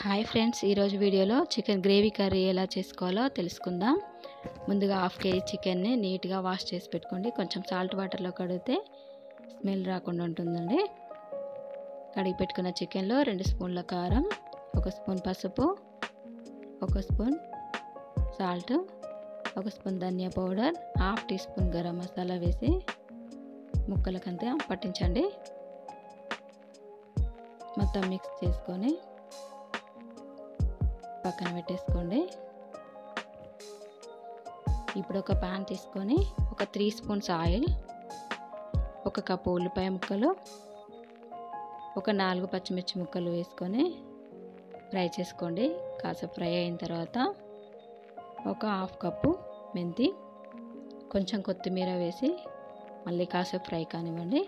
Hi friends, ఈరోజు వీడియోలో chicken gravy curry ఎలా చేసుకోవాలో తెలుసుకుందాం. ముందుగా హాఫ్ కేజీ చికెన్ని నీట్గా వాష్ చేసి పెట్టుకోండి. కొంచెం సాల్ట్ వాటర్లో కడిగితే స్మెల్ రాకుండా ఉంటుందండి. కడిగి పెట్టుకున్న చికెన్లో 2 స్పూన్ల కారం, 1 స్పూన్ పసుపు, 1 స్పూన్ సాల్ట్, 1 స్పూన్ ధనియా powder, half teaspoon garam masala వేసి ముక్కలకంతా పట్టించండి. మొత్తం మిక్స్ చేసుకొని పక్కన పెట్టేసుకోండి. ఇప్పుడు ఒక పాన్ తీసుకొని ఒక 3 స్పూన్స్ ఆయిల్, 1 కప్పు ఉల్లిపాయ ముక్కలు, ఒక 4 పచ్చిమిర్చి ముక్కలు వేసుకొని ఫ్రై చేసుకోండి. కాసేపు ఫ్రై అయిన తర్వాత ఒక హాఫ్ కప్పు మెంతి, కొంచెం కొత్తిమీర వేసి మళ్ళీ కాసేపు ఫ్రై కానివ్వండి.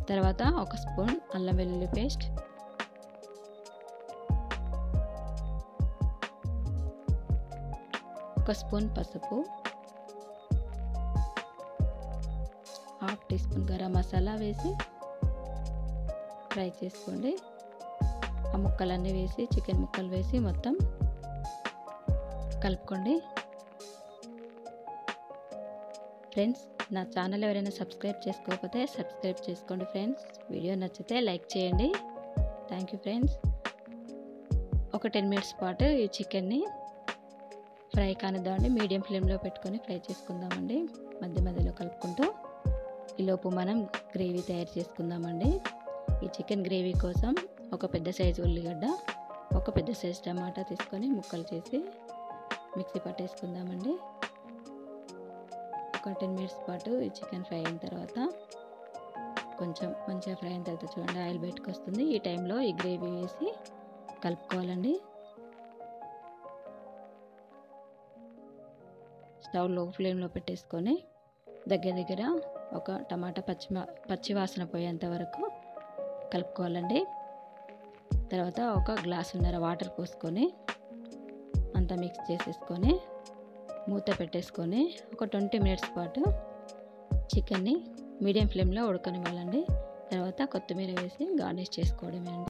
తర్వాత 1 స్పూన్ అల్లం వెల్లుల్లి పేస్ట్, 1 స్పూన్ పసుపు, half teaspoon garam masala వేసి ఫ్రై చేసుకోండి. ఆ ముక్కలన్నీ వేసి చికెన్ ముక్కలు వేసి మొత్తం కలుపుకోండి. ఫ్రెండ్స్, నా ఛానల్ ఎవరైనా సబ్స్క్రైబ్ చేసుకోకపోతే సబ్స్క్రైబ్ చేసుకోండి. ఫ్రెండ్స్, వీడియో నచ్చితే లైక్ చేయండి. Thank you friends. ఒక 10 మినిట్స్ పాటు ఈ చికెన్ని ఫ్రై కానిద్దామండి. మీడియం ఫ్లేమ్లో పెట్టుకొని ఫ్రై చేసుకుందామండి, మధ్య మధ్యలో కలుపుకుంటూ. ఈలోపు మనం గ్రేవీ తయారు చేసుకుందామండి. ఈ చికెన్ గ్రేవీ కోసం ఒక పెద్ద సైజు ఉల్లిగడ్డ, ఒక పెద్ద సైజు టమాటా తీసుకొని ముక్కలు చేసి మిక్సీ పట్టేసుకుందామండి. ఒక 10 మినిట్స్ పాటు ఈ చికెన్ ఫ్రై అయిన తర్వాత కొంచెం మంచిగా ఫ్రై అయిన తర్వాత చూడండి ఆయిల్ బయటకు వస్తుంది. ఈ టైంలో ఈ గ్రేవీ వేసి కలుపుకోవాలండి. స్టవ్ లో ఫ్లేమ్లో పెట్టేసుకొని దగ్గర ఒక టమాటా పచ్చి వాసన పోయేంత వరకు కలుపుకోవాలండి. తర్వాత ఒక గ్లాసున్నర వాటర్ పోసుకొని అంతా మిక్స్ చేసేసుకొని మూత పెట్టేసుకొని ఒక 20 మినిట్స్ పాటు చికెన్ని మీడియం ఫ్లేమ్లో ఉడకనివ్వాలండి. తర్వాత కొత్తిమీర వేసి గార్నిష్ చేసుకోవడమే అండి.